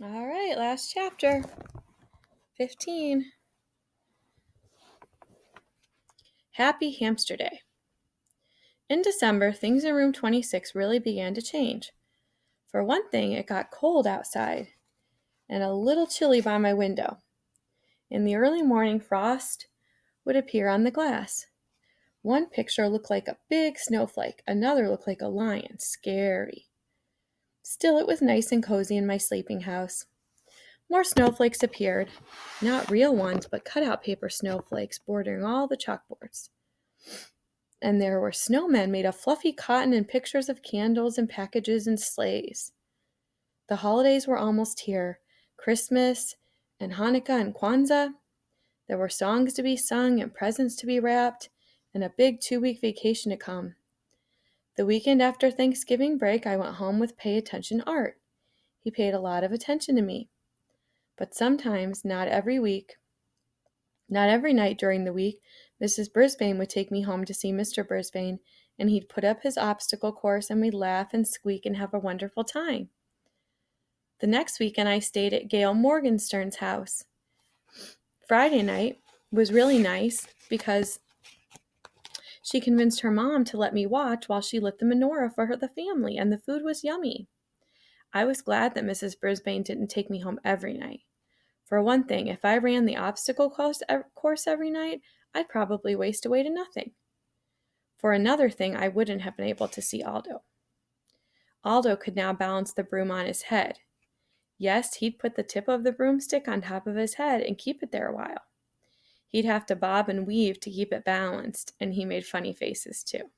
All right, last chapter, 15. Happy Hamster Day. In December, things in room 26 really began to change. For one thing, it got cold outside and a little chilly by my window. In the early morning, frost would appear on the glass. One picture looked like a big snowflake, another looked like a lion, scary. Still, it was nice and cozy in my sleeping house. More snowflakes appeared, not real ones, but cutout paper snowflakes bordering all the chalkboards. And there were snowmen made of fluffy cotton and pictures of candles and packages and sleighs. The holidays were almost here. Christmas and Hanukkah and Kwanzaa. There were songs to be sung and presents to be wrapped and a big 2-week vacation to come. The weekend after Thanksgiving break, I went home with Pay Attention Art. He paid a lot of attention to me. But sometimes, not every night during the week, Mrs. Brisbane would take me home to see Mr. Brisbane, and he'd put up his obstacle course and we'd laugh and squeak and have a wonderful time. The next weekend I stayed at Gail Morgenstern's house. Friday night was really nice because she convinced her mom to let me watch while she lit the menorah for the family, and the food was yummy. I was glad that Mrs. Brisbane didn't take me home every night. For one thing, if I ran the obstacle course every night, I'd probably waste away to nothing. For another thing, I wouldn't have been able to see Aldo. Aldo could now balance the broom on his head. Yes, he'd put the tip of the broomstick on top of his head and keep it there a while. He'd have to bob and weave to keep it balanced, and he made funny faces too.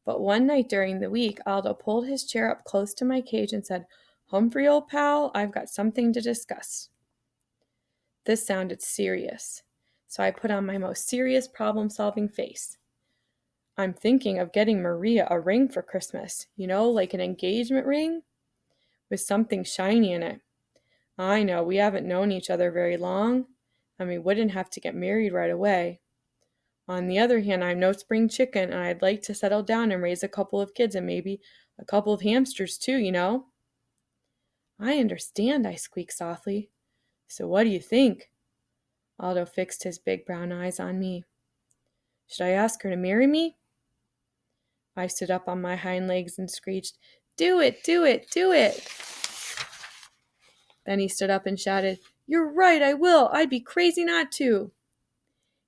But one night during the week, Aldo pulled his chair up close to my cage and said, "Humphrey, old pal, I've got something to discuss." This sounded serious, so I put on my most serious problem-solving face. "I'm thinking of getting Maria a ring for Christmas, like an engagement ring with something shiny in it. I know we haven't known each other very long, and we wouldn't have to get married right away. On the other hand, I'm no spring chicken, and I'd like to settle down and raise a couple of kids and maybe a couple of hamsters too. "I understand," I squeaked softly. "So what do you think?" Aldo fixed his big brown eyes on me. "Should I ask her to marry me?" I stood up on my hind legs and screeched, "Do it, do it, do it!" Then he stood up and shouted, "You're right, I will! I'd be crazy not to!"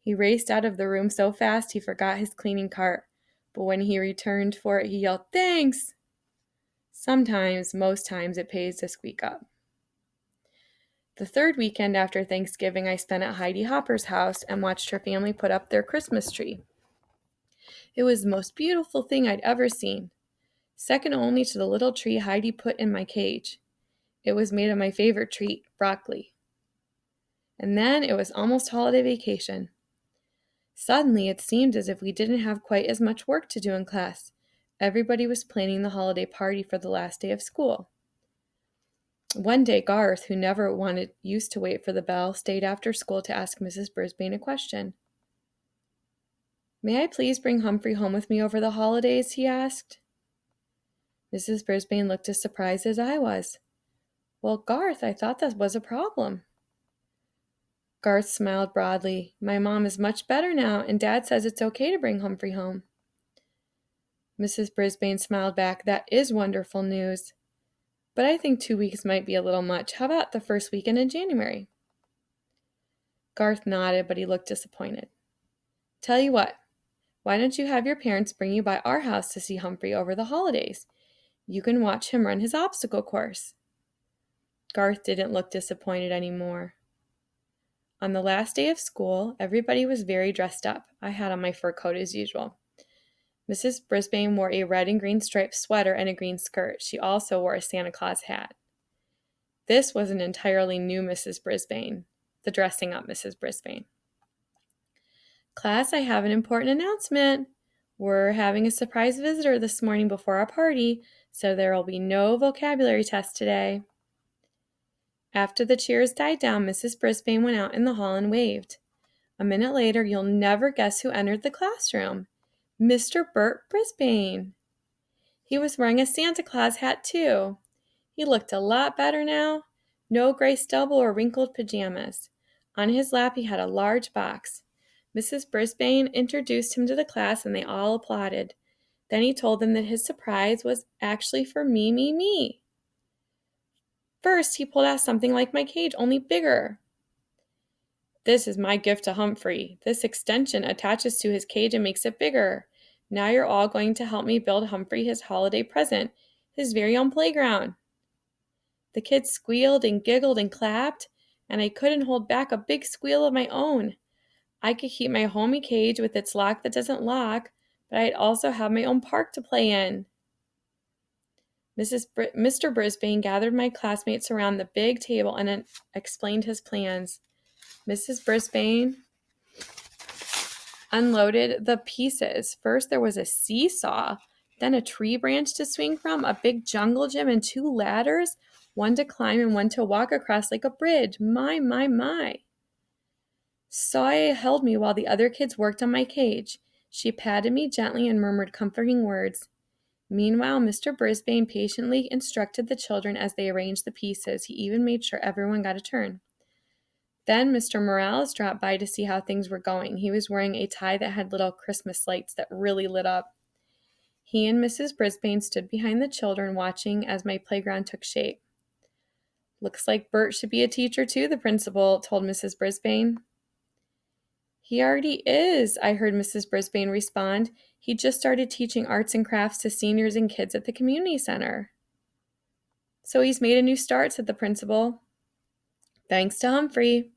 He raced out of the room so fast he forgot his cleaning cart, but when he returned for it, he yelled, "Thanks!" Sometimes, most times, it pays to squeak up. The third weekend after Thanksgiving, I spent at Heidi Hopper's house and watched her family put up their Christmas tree. It was the most beautiful thing I'd ever seen, second only to the little tree Heidi put in my cage. It was made of my favorite treat, broccoli. And then it was almost holiday vacation. Suddenly, it seemed as if we didn't have quite as much work to do in class. Everybody was planning the holiday party for the last day of school. One day, Garth, who never used to wait for the bell, stayed after school to ask Mrs. Brisbane a question. "May I please bring Humphrey home with me over the holidays?" he asked. Mrs. Brisbane looked as surprised as I was. "Well, Garth, I thought that was a problem." Garth smiled broadly. "My mom is much better now, and Dad says it's okay to bring Humphrey home." Mrs. Brisbane smiled back. "That is wonderful news. But I think 2 weeks might be a little much. How about the first weekend in January?" Garth nodded, but he looked disappointed. "Tell you what, why don't you have your parents bring you by our house to see Humphrey over the holidays? You can watch him run his obstacle course." Garth didn't look disappointed anymore. On the last day of school, everybody was very dressed up. I had on my fur coat as usual. Mrs. Brisbane wore a red and green striped sweater and a green skirt. She also wore a Santa Claus hat. This was an entirely new Mrs. Brisbane, the dressing up Mrs. Brisbane. "Class, I have an important announcement. We're having a surprise visitor this morning before our party, so there will be no vocabulary test today." After the cheers died down, Mrs. Brisbane went out in the hall and waved. A minute later, you'll never guess who entered the classroom. Mr. Bert Brisbane. He was wearing a Santa Claus hat, too. He looked a lot better now. No gray stubble or wrinkled pajamas. On his lap he had a large box. Mrs. Brisbane introduced him to the class and they all applauded. Then he told them that his surprise was actually for me. First, he pulled out something like my cage, only bigger. This is my gift to Humphrey. This extension attaches to his cage and makes it bigger. Now you're all going to help me build Humphrey his holiday present, his very own playground. The kids squealed and giggled and clapped, and I couldn't hold back a big squeal of my own. I could keep my homey cage with its lock that doesn't lock, but I'd also have my own park to play in. Mr. Brisbane gathered my classmates around the big table and explained his plans. Mrs. Brisbane unloaded the pieces. First, there was a seesaw, then a tree branch to swing from, a big jungle gym, and 2 ladders, one to climb and one to walk across like a bridge. My. Soya held me while the other kids worked on my cage. She patted me gently and murmured comforting words. Meanwhile, Mr. Brisbane patiently instructed the children as they arranged the pieces. He even made sure everyone got a turn. Then Mr. Morales dropped by to see how things were going. He was wearing a tie that had little Christmas lights that really lit up. He and Mrs. Brisbane stood behind the children watching as my playground took shape. Looks like Bert should be a teacher too, the principal told Mrs. Brisbane. He already is, I heard Mrs. Brisbane respond. He just started teaching arts and crafts to seniors and kids at the community center. So he's made a new start, said the principal. Thanks to Humphrey.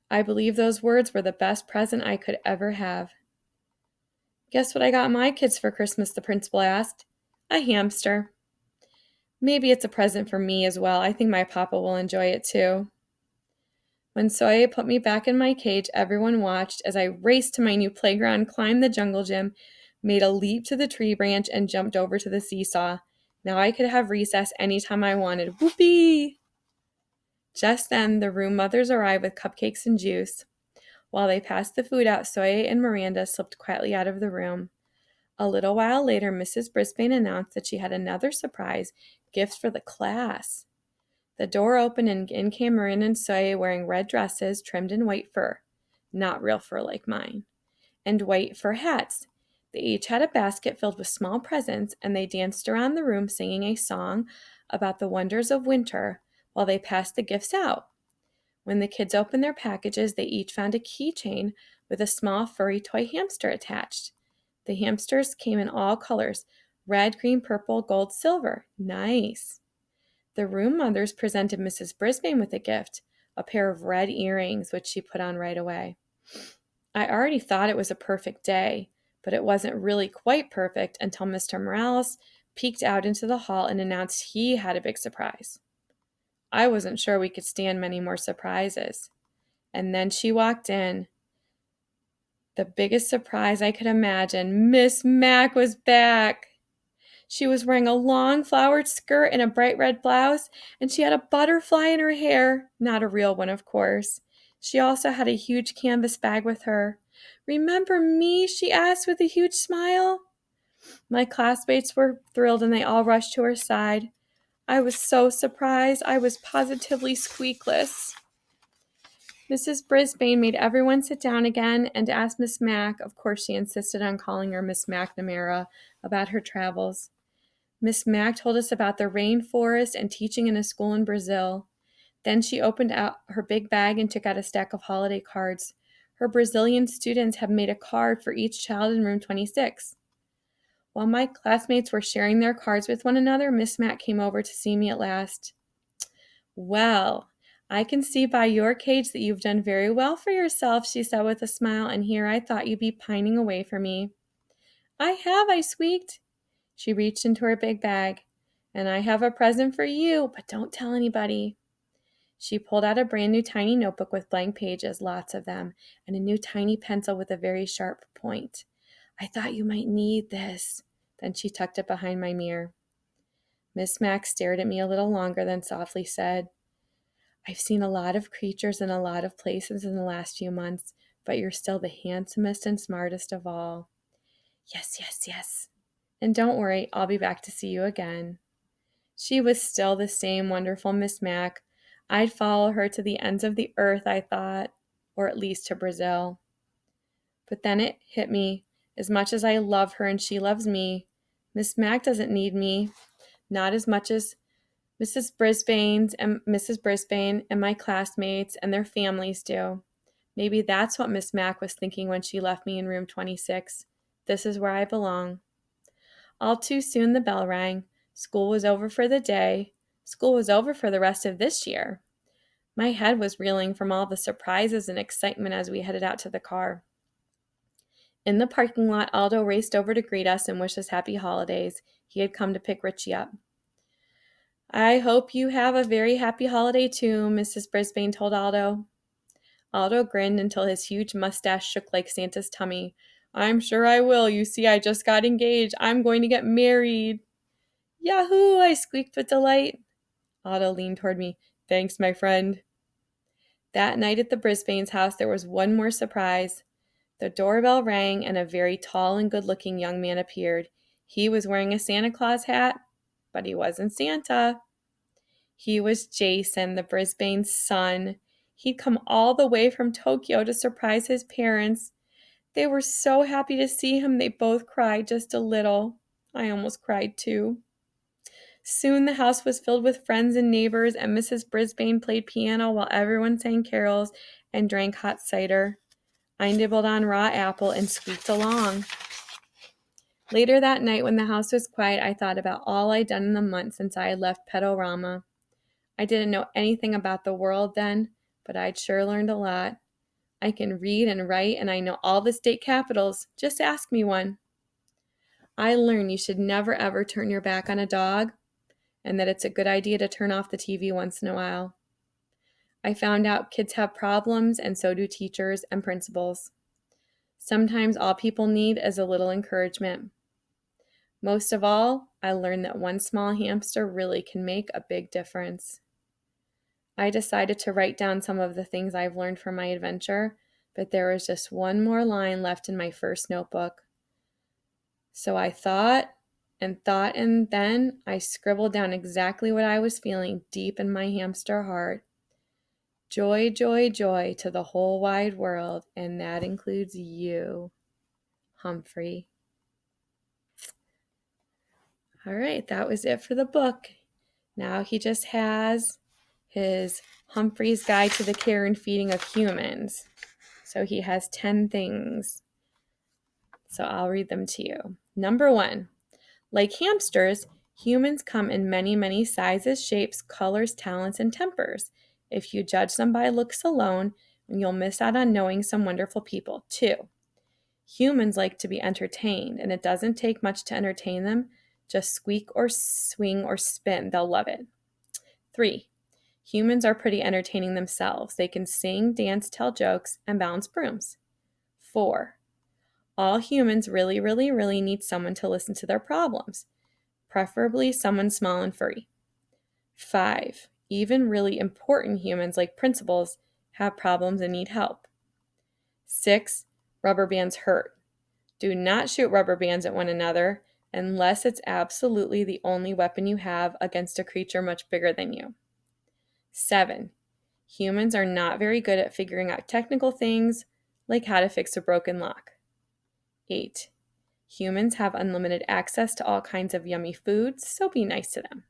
I believe those words were the best present I could ever have. Guess what I got my kids for Christmas, the principal asked. A hamster. Maybe it's a present for me as well. I think my papa will enjoy it too. When Soya put me back in my cage, everyone watched as I raced to my new playground, climbed the jungle gym, made a leap to the tree branch, and jumped over to the seesaw. Now I could have recess anytime I wanted. Whoopee! Just then, the room mothers arrived with cupcakes and juice. While they passed the food out, Soya and Miranda slipped quietly out of the room. A little while later, Mrs. Brisbane announced that she had another surprise gift for the class. The door opened and in came Miranda and Soya wearing red dresses trimmed in white fur, not real fur like mine, and white fur hats. They each had a basket filled with small presents, and they danced around the room singing a song about the wonders of winter while they passed the gifts out. When the kids opened their packages, they each found a keychain with a small furry toy hamster attached. The hamsters came in all colors: red, green, purple, gold, silver. Nice. The room mothers presented Mrs. Brisbane with a gift, a pair of red earrings, which she put on right away. I already thought it was a perfect day, but it wasn't really quite perfect until Mr. Morales peeked out into the hall and announced he had a big surprise. I wasn't sure we could stand many more surprises. And then she walked in. The biggest surprise I could imagine. Miss Mac was back. She was wearing a long flowered skirt and a bright red blouse, and she had a butterfly in her hair. Not a real one, of course. She also had a huge canvas bag with her. Remember me? She asked with a huge smile. My classmates were thrilled and they all rushed to her side. I was so surprised. I was positively squeakless. Mrs. Brisbane made everyone sit down again and asked Miss Mac, of course she insisted on calling her Miss McNamara, about her travels. Miss Mac told us about the rainforest and teaching in a school in Brazil. Then she opened out her big bag and took out a stack of holiday cards. Her Brazilian students have made a card for each child in room 26. While my classmates were sharing their cards with one another, Miss Mac came over to see me at last. Well, I can see by your cage that you've done very well for yourself, she said with a smile, and here I thought you'd be pining away for me. I have, I squeaked. She reached into her big bag. And I have a present for you, but don't tell anybody. She pulled out a brand new tiny notebook with blank pages, lots of them, and a new tiny pencil with a very sharp point. I thought you might need this. Then she tucked it behind my mirror. Miss Mac stared at me a little longer, then softly said, I've seen a lot of creatures in a lot of places in the last few months, but you're still the handsomest and smartest of all. Yes. And don't worry, I'll be back to see you again. She was still the same wonderful Miss Mac, I'd follow her to the ends of the earth, I thought, or at least to Brazil. But then it hit me. As much as I love her and she loves me, Miss Mac doesn't need me, not as much as Mrs. Brisbane and my classmates and their families do. Maybe that's what Miss Mac was thinking when she left me in room 26. This is where I belong. All too soon the bell rang. School was over for the day. School was over for the rest of this year. My head was reeling from all the surprises and excitement as we headed out to the car. In the parking lot, Aldo raced over to greet us and wish us happy holidays. He had come to pick Richie up. I hope you have a very happy holiday too, Mrs. Brisbane told Aldo. Aldo grinned until his huge mustache shook like Santa's tummy. I'm sure I will. You see, I just got engaged. I'm going to get married. Yahoo! I squeaked with delight. Aldo leaned toward me. Thanks, my friend. That night at the Brisbane's house, there was one more surprise. The doorbell rang and a very tall and good-looking young man appeared. He was wearing a Santa Claus hat, but he wasn't Santa. He was Jason, the Brisbane's son. He'd come all the way from Tokyo to surprise his parents. They were so happy to see him, they both cried just a little. I almost cried too. Soon the house was filled with friends and neighbors, and Mrs. Brisbane played piano while everyone sang carols and drank hot cider. I nibbled on raw apple and squeaked along. Later that night, when the house was quiet, I thought about all I'd done in the month since I had left Pedorama. I didn't know anything about the world then, but I'd sure learned a lot. I can read and write, and I know all the state capitals. Just ask me one. I learned you should never ever turn your back on a dog, and that it's a good idea to turn off the TV once in a while. I found out kids have problems, and so do teachers and principals. Sometimes all people need is a little encouragement. Most of all, I learned that one small hamster really can make a big difference. I decided to write down some of the things I've learned from my adventure, but there was just one more line left in my first notebook. So I thought, and then I scribbled down exactly what I was feeling deep in my hamster heart. Joy, joy, joy to the whole wide world, and that includes you, Humphrey. All right, that was it for the book. Now he just has his Humphrey's Guide to the Care and Feeding of Humans. So he has 10 things. So I'll read them to you. Number 1, like hamsters, humans come in many, many sizes, shapes, colors, talents, and tempers. If you judge them by looks alone, you'll miss out on knowing some wonderful people. 2, humans like to be entertained, and it doesn't take much to entertain them. Just squeak or swing or spin. They'll love it. 3, humans are pretty entertaining themselves. They can sing, dance, tell jokes, and balance brooms. 4, all humans really, really, really need someone to listen to their problems, preferably someone small and furry. 5, even really important humans like principals have problems and need help. 6, rubber bands hurt. Do not shoot rubber bands at one another unless it's absolutely the only weapon you have against a creature much bigger than you. 7, humans are not very good at figuring out technical things like how to fix a broken lock. 8, humans have unlimited access to all kinds of yummy foods, so be nice to them.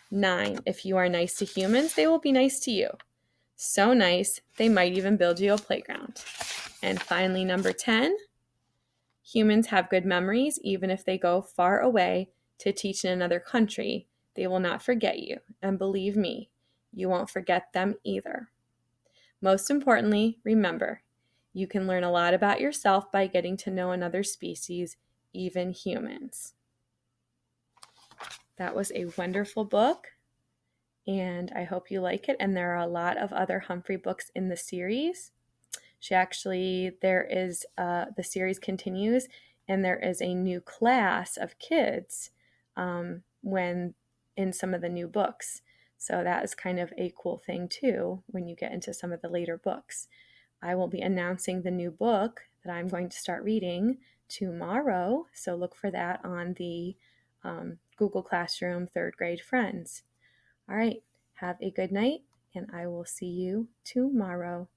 9, if you are nice to humans, they will be nice to you. So nice, they might even build you a playground. And finally, number 10, humans have good memories, even if they go far away to teach in another country. They will not forget you, and believe me, you won't forget them either. Most importantly, remember, you can learn a lot about yourself by getting to know another species, even humans. That was a wonderful book, and I hope you like it. And there are a lot of other Humphrey books in the series. The series continues, and there is a new class of kids when in some of the new books. So that is kind of a cool thing too when you get into some of the later books. I will be announcing the new book that I'm going to start reading tomorrow, so look for that on the Google Classroom 3rd grade friends. All right, have a good night and I will see you tomorrow.